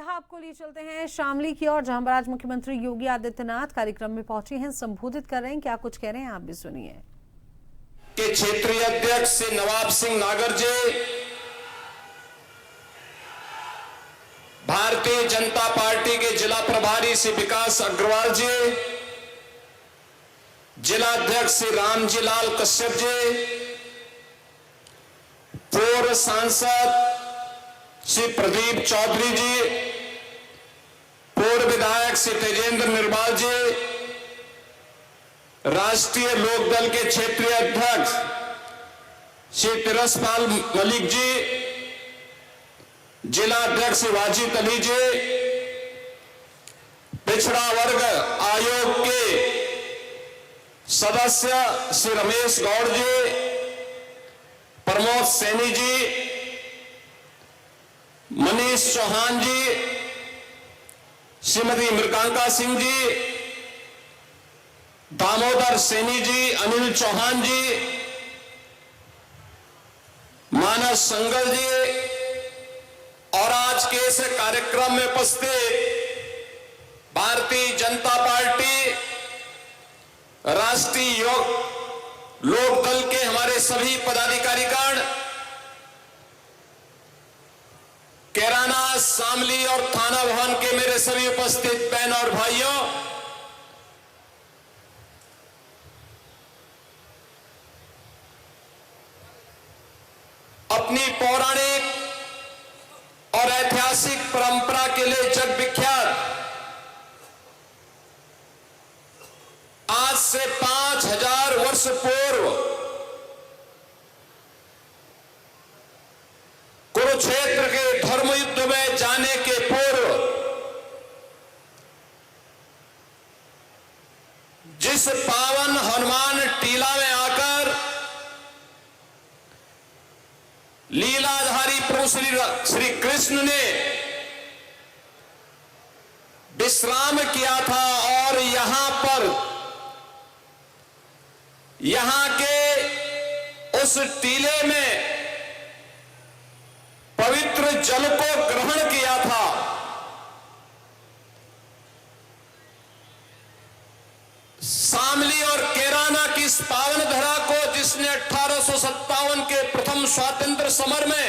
सीधा आपको लिए चलते हैं शामली की ओर, जहां पर आज मुख्यमंत्री योगी आदित्यनाथ कार्यक्रम में पहुंचे हैं, संबोधित कर रहे हैं। क्या कुछ कह रहे हैं आप भी सुनिए। के क्षेत्रीय अध्यक्ष श्री नवाब सिंह नागर जी, भारतीय जनता पार्टी के जिला प्रभारी श्री विकास अग्रवाल जी, जिला अध्यक्ष श्री रामजी लाल कश्यप जी, पूर्व सांसद श्री प्रदीप चौधरी जी, पूर्व विधायक श्री तेजेंद्र निर्वाल जी, राष्ट्रीय लोकदल के क्षेत्रीय अध्यक्ष श्री तिरसपाल मलिक जी, जिला अध्यक्ष श्री वाजिद अली जी, पिछड़ा वर्ग आयोग के सदस्य श्री रमेश गौड़ जी, प्रमोद सैनी जी, मनीष चौहान जी, श्रीमती मृगांका सिंह जी, दामोदर सैनी जी, अनिल चौहान जी, मानस संगल जी और आज के इस कार्यक्रम में उपस्थित भारतीय जनता पार्टी राष्ट्रीय लोकदल के हमारे सभी पदाधिकारीगण, कैराना, शामली और थाना भवन के मेरे सभी उपस्थित बहन और भाइयों, अपनी पौराणिक और ऐतिहासिक परंपरा के लिए जग विख्यात आज से 5000 वर्ष पूर्व कुरुक्षेत्र के धर्म युद्ध में जाने के पूर्व जिस पावन हनुमान टीला में आकर लीलाधारी प्रभु श्री कृष्ण ने विश्राम किया था और यहां के उस टीले में पवित्र जल को ग्रहण किया था, शामली और कैराना की इस पावन धरा को जिसने 1857 के प्रथम स्वातंत्र समर में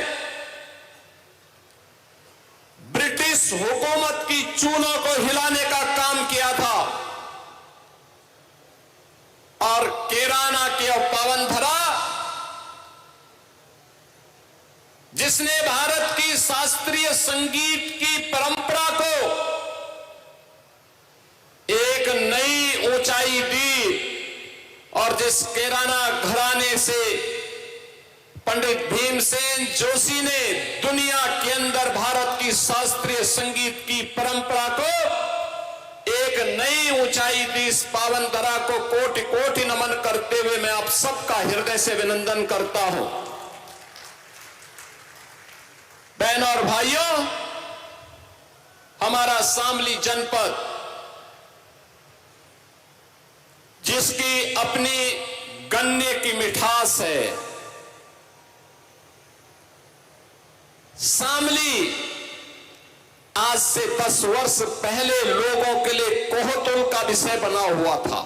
ब्रिटिश हुकूमत की चूनों को हिलाने का काम किया था, और कैराना की पावन धरा जिसने भारत की शास्त्रीय संगीत की परंपरा को एक नई ऊंचाई दी, और जिस कैराना घराने से पंडित भीमसेन जोशी ने दुनिया के अंदर भारत की शास्त्रीय संगीत की परंपरा को एक नई ऊंचाई दी, इस पावन धरा को कोटि कोटि नमन करते हुए मैं आप सबका हृदय से अभिनंदन करता हूं। बहन और भाइयों, हमारा शामली जनपद जिसकी अपनी गन्ने की मिठास है, शामली आज से 10 वर्ष पहले लोगों के लिए कोहतुल का विषय बना हुआ था।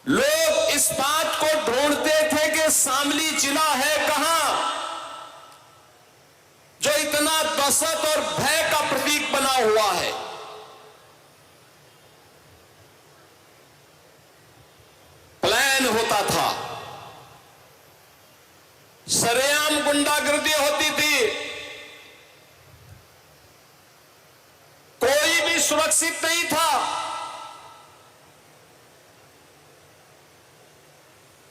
लोग इस बात को ढूंढते थे कि शामली जिला है कहां जो इतना दहशत और भय का प्रतीक बना हुआ है। प्लान होता था, सरेआम गुंडागर्दी होती थी, कोई भी सुरक्षित नहीं था।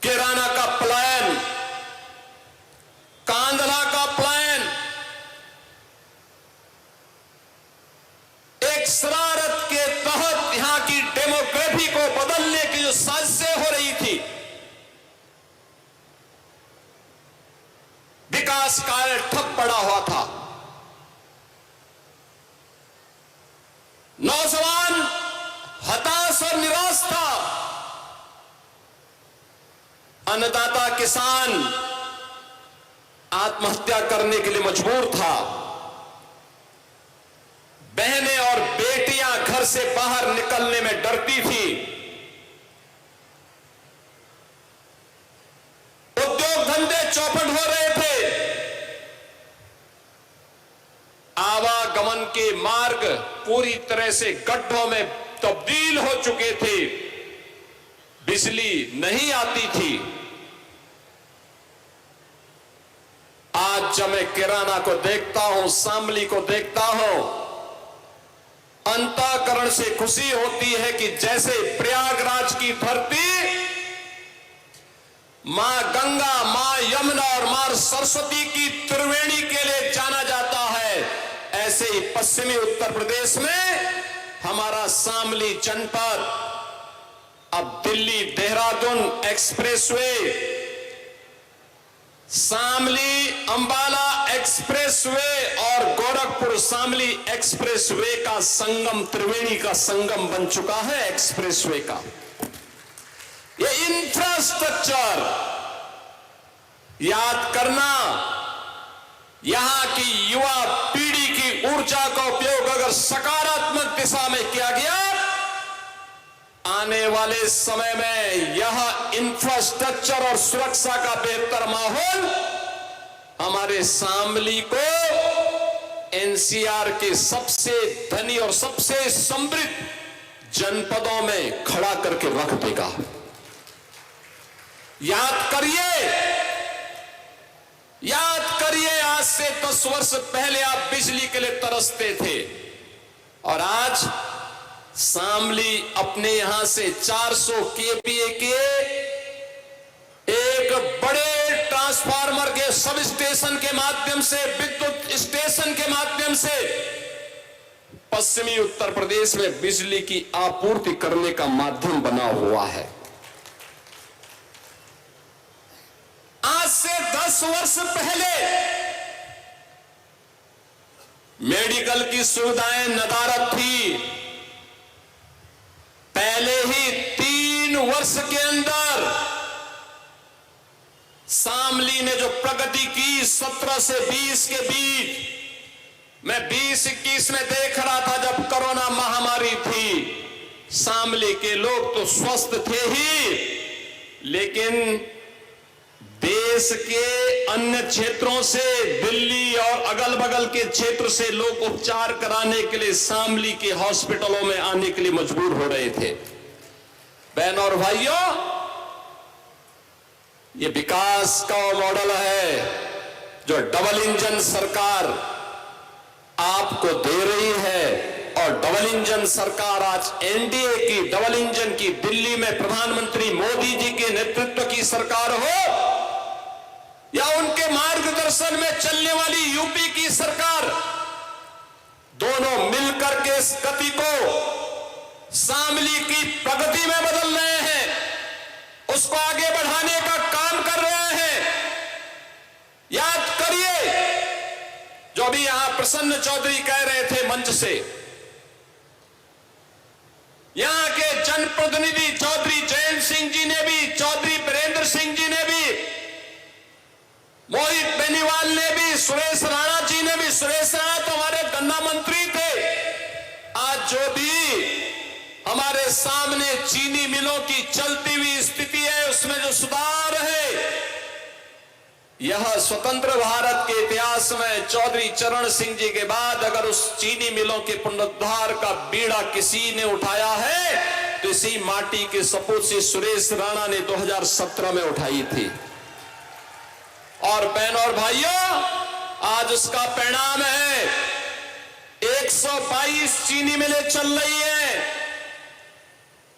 कैराना का प्लान, कांधला का प्लान, एक शरारत के तहत यहां की डेमोग्राफी को बदलने की जो साजिशें हो रही थी, विकास कार्य ठप पड़ा हुआ था, नौजवान हताश और निराश था, अन्नदाता किसान आत्महत्या करने के लिए मजबूर था। बहनें और बेटियां घर से बाहर निकलने में डरती थी। उद्योग धंधे चौपट हो रहे थे। आवागमन के मार्ग पूरी तरह से गड्ढों में तब्दील हो चुके थे। बिजली नहीं आती थी। आज जब मैं किराना को देखता हूं, शामली को देखता हूं, अंतःकरण से खुशी होती है कि जैसे प्रयागराज की धरती मां गंगा, मां यमुना और मां सरस्वती की त्रिवेणी के लिए जाना जाता है, ऐसे ही पश्चिमी उत्तर प्रदेश में हमारा शामली जनपद अब दिल्ली देहरादून एक्सप्रेसवे, शामली अंबाला एक्सप्रेसवे और गोरखपुर शामली एक्सप्रेसवे का संगम, त्रिवेणी का संगम बन चुका है एक्सप्रेसवे का। ये इंफ्रास्ट्रक्चर याद करना, यहां की युवा पीढ़ी की ऊर्जा का उपयोग अगर सकारात्मक दिशा में किया गया, आने वाले समय में यह इंफ्रास्ट्रक्चर और सुरक्षा का बेहतर माहौल हमारे शामली को एनसीआर के सबसे धनी और सबसे समृद्ध जनपदों में खड़ा करके रख देगा। याद करिए आज से 10 वर्ष पहले आप बिजली के लिए तरसते थे और आज शामली अपने यहां से 400 केवीए के एक बड़े ट्रांसफार्मर के सब स्टेशन के माध्यम से, विद्युत स्टेशन के माध्यम से पश्चिमी उत्तर प्रदेश में बिजली की आपूर्ति करने का माध्यम बना हुआ है। आज से 10 वर्ष पहले मेडिकल की सुविधाएं नदारद थी। पहले ही 3 वर्ष के अंदर शामली ने जो प्रगति की 17 से 20 के बीच, मैं 20-21 में देख रहा था जब कोरोना महामारी थी, शामली के लोग तो स्वस्थ थे ही, लेकिन देश के अन्य क्षेत्रों से, दिल्ली और अगल बगल के क्षेत्र से लोग उपचार कराने के लिए शामली के हॉस्पिटलों में आने के लिए मजबूर हो रहे थे। बहन और भाइयों, ये विकास का मॉडल है जो डबल इंजन सरकार आपको दे रही है, और डबल इंजन सरकार आज एनडीए की डबल इंजन की, दिल्ली में प्रधानमंत्री मोदी जी के नेतृत्व की सरकार हो या उनके मार्गदर्शन में चलने वाली यूपी की सरकार, दोनों मिलकर के इस गति को शामली की प्रगति में बदल रहे हैं, उसको आगे बढ़ाने का काम कर रहे हैं। याद करिए जो भी यहां प्रसन्न चौधरी कह रहे थे मंच से, यहां के जनप्रतिनिधि चौधरी जयंत सिंह जी ने भी, चौधरी बीरेंद्र सिंह जी ने भी, मोहित बेनीवाल ने भी, सुरेश राणा जी ने भी, सुरेश राणा तो हमारे गन्ना मंत्री थे, आज जो भी हमारे सामने चीनी मिलों की चलती हुई स्थिति है उसमें जो सुधार है, यह स्वतंत्र भारत के इतिहास में चौधरी चरण सिंह जी के बाद अगर उस चीनी मिलों के पुनरुद्धार का बीड़ा किसी ने उठाया है तो इसी माटी के सपूत से सुरेश राणा ने 2017 में उठाई थी। और बहन और भाइयों, आज उसका परिणाम है 122 चीनी मिलें चल रही हैं।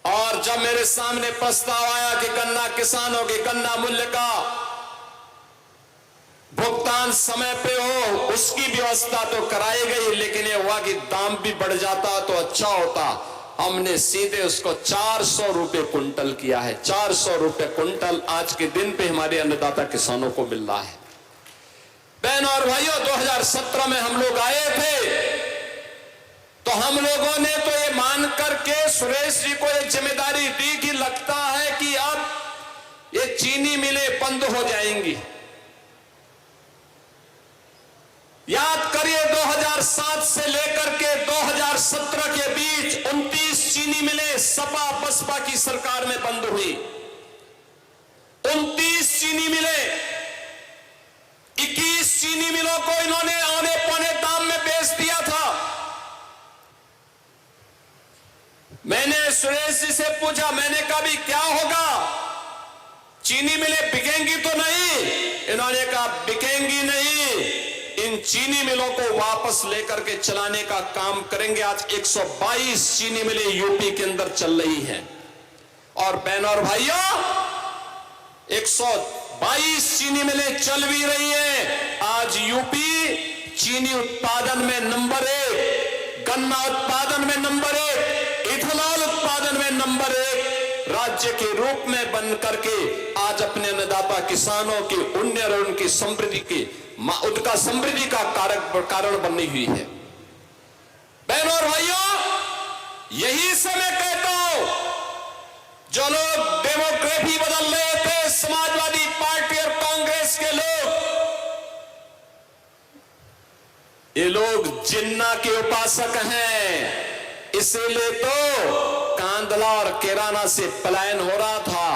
और जब मेरे सामने प्रस्ताव आया कि गन्ना किसानों के गन्ना मूल्य का भुगतान समय पे हो, उसकी व्यवस्था तो कराई गई, लेकिन ये हुआ कि दाम भी बढ़ जाता तो अच्छा होता। हमने सीधे उसको 400 रुपए कुंटल किया है। 400 रुपए कुंटल आज के दिन पे हमारे अन्नदाता किसानों को मिल रहा है। बहन और भाइयों, 2017 में हम लोग आए थे तो हम लोगों ने तो ये मान करके सुरेश जी को ये जिम्मेदारी दी कि लगता है कि अब ये चीनी मिलें बंद हो जाएंगी। 2007 से लेकर के 2017 के बीच 29 चीनी मिलें सपा बसपा की सरकार में बंद हुई। 29 चीनी मिलें, 21 चीनी मिलों को इन्होंने औने पौने दाम में बेच दिया था। मैंने सुरेश जी से पूछा, मैंने कहा भी क्या होगा, चीनी मिलें बिकेंगी तो नहीं? इन्होंने कहा बिकेंगी नहीं, इन चीनी मिलों को वापस लेकर के चलाने का काम करेंगे। आज 122 चीनी मिलें यूपी के अंदर चल रही हैं। और बहनों और भाइयों, 122 चीनी मिलें चल भी रही हैं। आज यूपी चीनी उत्पादन में नंबर 1, गन्ना उत्पादन में नंबर 1, इथेनॉल उत्पादन में नंबर 1 राज्य के रूप में बन करके आज अपने अन्नदाता किसानों की उन्नयन और उनकी समृद्धि की उनका समृद्धि का कारण बनी हुई है। बहनों और भाइयों, यही से मैं कहता हूं, जो लोग डेमोक्रेसी बदल रहे थे, समाजवादी पार्टी और कांग्रेस के लोग, ये लोग जिन्ना के उपासक हैं। इसीलिए तो कांदला और केराना से पलायन हो रहा था।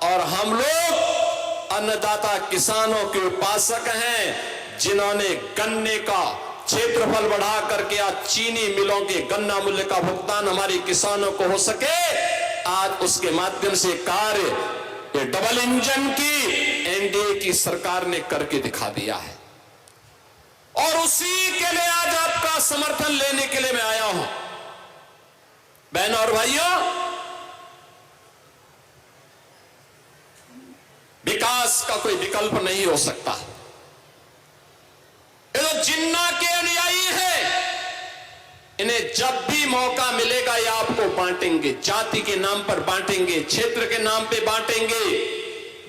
और हम लोग अन्नदाता किसानों के उपासक हैं, जिन्होंने गन्ने का क्षेत्रफल बढ़ा करके आज चीनी मिलों के गन्ना मूल्य का भुगतान हमारे किसानों को हो सके, आज उसके माध्यम से कार्य ये डबल इंजन की एनडीए की सरकार ने करके दिखा दिया है। और उसी के लिए आज आपका समर्थन लेने के लिए मैं आया हूं। बहनों और भाइयों, विकास का कोई विकल्प नहीं हो सकता। ये तो जिन्ना के अनुयायी है, इन्हें जब भी मौका मिलेगा ये आपको बांटेंगे, जाति के नाम पर बांटेंगे, क्षेत्र के नाम पे बांटेंगे,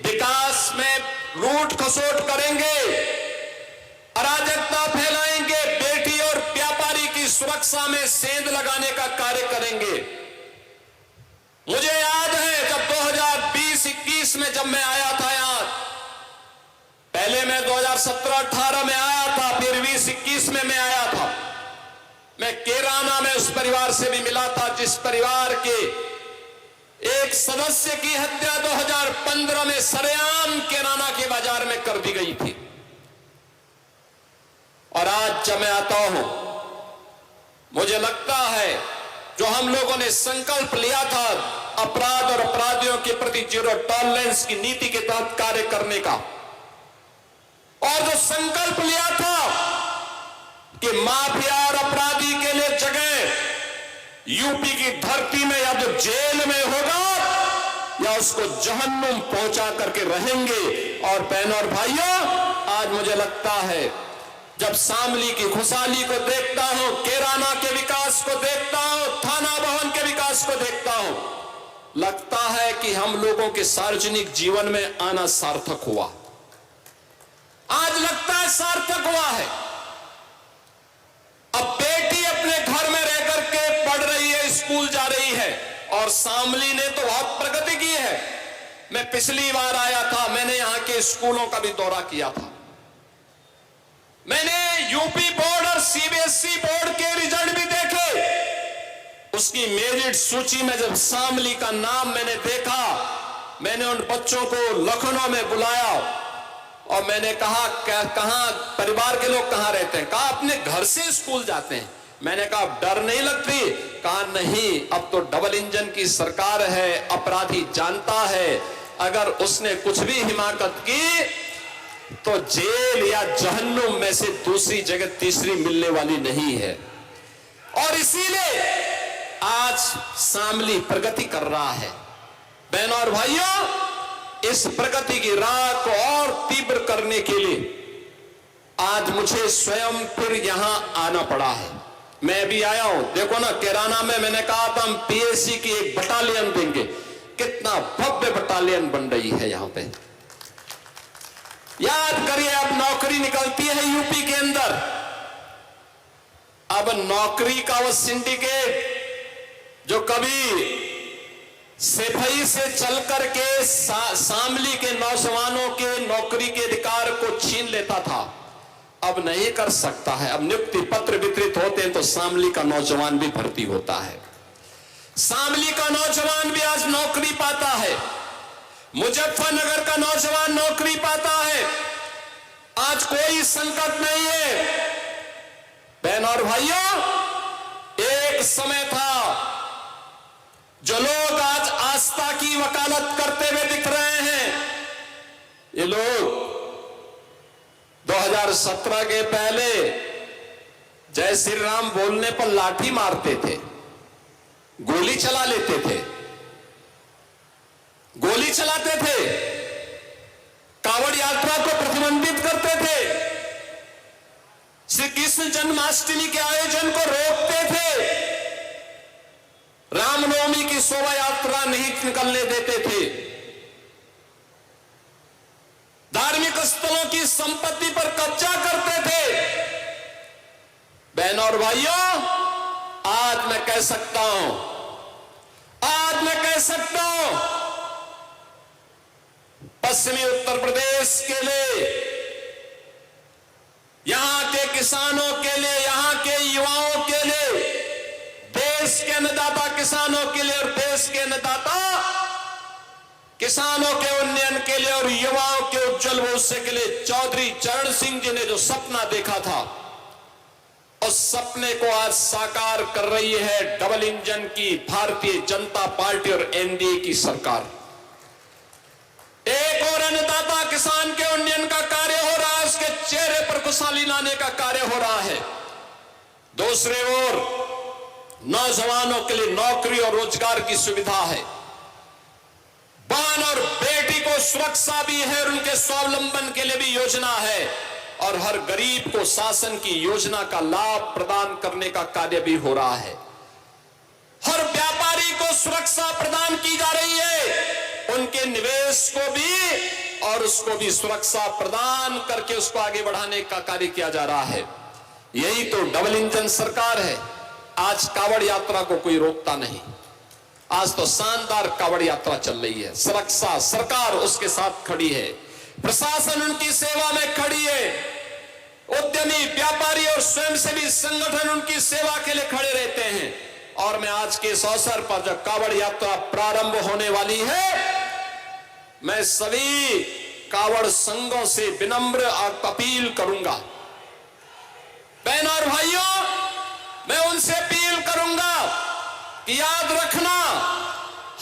विकास में लूट खसोट करेंगे, अराजकता फैलाएंगे, बेटी और व्यापारी की सुरक्षा में सेंध लगाने का कार्य करेंगे। मुझे याद है जब 2020-21 में जब मैं आया था यहां, पहले मैं 2017-18 में आया था, फिर 20-21 में मैं आया था। मैं केराना में उस परिवार से भी मिला था जिस परिवार के एक सदस्य की हत्या 2015 में सरेआम केराना के बाजार में कर दी गई थी। और आज जब मैं आता हूं, मुझे लगता है जो हम लोगों ने संकल्प लिया था अपराध और अपराधियों के प्रति जीरो टॉलरेंस की नीति के तहत कार्य करने का, और जो संकल्प लिया था कि माफिया और अपराधी के लिए जगह यूपी की धरती में या तो जेल में होगा या उसको जहन्नुम पहुंचा करके रहेंगे। और बहनों और भाइयों, आज मुझे लगता है जब शामली की खुशहाली को देखता हूं, केराना के विकास को देखता हूं, थाना भवन के विकास को देखता हूं, लगता है कि हम लोगों के सार्वजनिक जीवन में आना सार्थक हुआ। आज लगता है सार्थक हुआ है। अब बेटी अपने घर में रह करके पढ़ रही है, स्कूल जा रही है, और शामली ने तो बहुत प्रगति की है। मैं पिछली बार आया था, मैंने यहां के स्कूलों का भी दौरा किया था। मैंने यूपी बोर्ड और सीबीएसई बोर्ड के रिजल्ट भी देखे। उसकी मेरिट सूची में जब शामली का नाम मैंने देखा, मैंने उन बच्चों को लखनऊ में बुलाया और मैंने कहा कहां परिवार के लोग कहां रहते हैं? कहा अपने घर से स्कूल जाते हैं। मैंने कहा डर नहीं लगती? कहा नहीं, अब तो डबल इंजन की सरकार है, अपराधी जानता है अगर उसने कुछ भी हिमाकत की तो जेल या जहन्नुम में से दूसरी जगह तीसरी मिलने वाली नहीं है। और इसीलिए आज शामली प्रगति कर रहा है। बहनों और भाइयों, इस प्रगति की राह को और तीव्र करने के लिए आज मुझे स्वयं फिर यहां आना पड़ा है। मैं भी आया हूं। देखो ना, केराना में मैंने कहा था हम पीएससी की एक बटालियन देंगे। कितना भव्य बटालियन बन रही है यहां पे। याद करिए, अब नौकरी निकलती है यूपी के अंदर। अब नौकरी का वो सिंडिकेट जो कभी सिपाही से चल करके शामली के नौजवानों के नौकरी के अधिकार को छीन लेता था, अब नहीं कर सकता है। अब नियुक्ति पत्र वितरित होते हैं तो शामली का नौजवान भी भर्ती होता है, शामली का नौजवान भी आज नौकरी पाता है, मुजफ्फरनगर का नौजवान नौकरी पाता है। आज कोई संकट नहीं है। बहन और भाइयों, एक समय था जो लोग आज आस्था की वकालत करते हुए दिख रहे हैं, ये लोग 2017 के पहले जय श्री राम बोलने पर लाठी मारते थे, गोली चला लेते थे, गोली चलाते थे, कांवड़ यात्रा को प्रतिबंधित करते थे, श्री कृष्ण जन्माष्टमी के आयोजन को रोकते थे, रामनवमी की शोभा यात्रा नहीं निकलने देते थे, धार्मिक स्थलों की संपत्ति पर कब्जा करते थे। बहनों और भाइयों, आज मैं कह सकता हूं, पश्चिमी उत्तर प्रदेश के लिए, यहां के किसानों के लिए, यहां के युवाओं के लिए, देश के अन्नदाता किसानों के लिए और देश के अन्नदाता किसानों के उन्नयन के लिए और युवाओं के उज्जवल भविष्य के लिए चौधरी चरण सिंह जी ने जो सपना देखा था, उस सपने को आज साकार कर रही है डबल इंजन की भारतीय जनता पार्टी और एनडीए की सरकार। एक और अन्नदाता किसान के उन्नयन का कार्य हो रहा है, उसके चेहरे पर खुशहाली लाने का कार्य हो रहा है। दूसरे ओर नौजवानों के लिए नौकरी और रोजगार की सुविधा है, बहन और बेटी को सुरक्षा भी है और उनके स्वावलंबन के लिए भी योजना है, और हर गरीब को शासन की योजना का लाभ प्रदान करने का कार्य भी हो रहा है। हर व्यापारी को सुरक्षा प्रदान की जा रही है, उनके निवेश को भी और उसको भी सुरक्षा प्रदान करके उसको आगे बढ़ाने का कार्य किया जा रहा है। यही तो डबल इंजन सरकार है। आज कांवड़ यात्रा को कोई रोकता नहीं, आज तो शानदार कांवड़ यात्रा चल रही है। सुरक्षा सरकार उसके साथ खड़ी है, प्रशासन उनकी सेवा में खड़ी है, उद्यमी व्यापारी और स्वयंसेवी संगठन उनकी सेवा के लिए खड़े रहते हैं। और मैं आज के इस अवसर पर जब कांवड़ यात्रा प्रारंभ होने वाली है, मैं सभी कांवड़ संघों से विनम्र अपील करूंगा, बहनों और भाइयों, मैं उनसे अपील करूंगा कि याद रखना,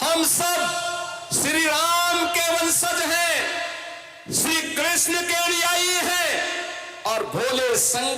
हम सब श्री राम के वंशज हैं, श्री कृष्ण के अनुयायी हैं और भोले शंकर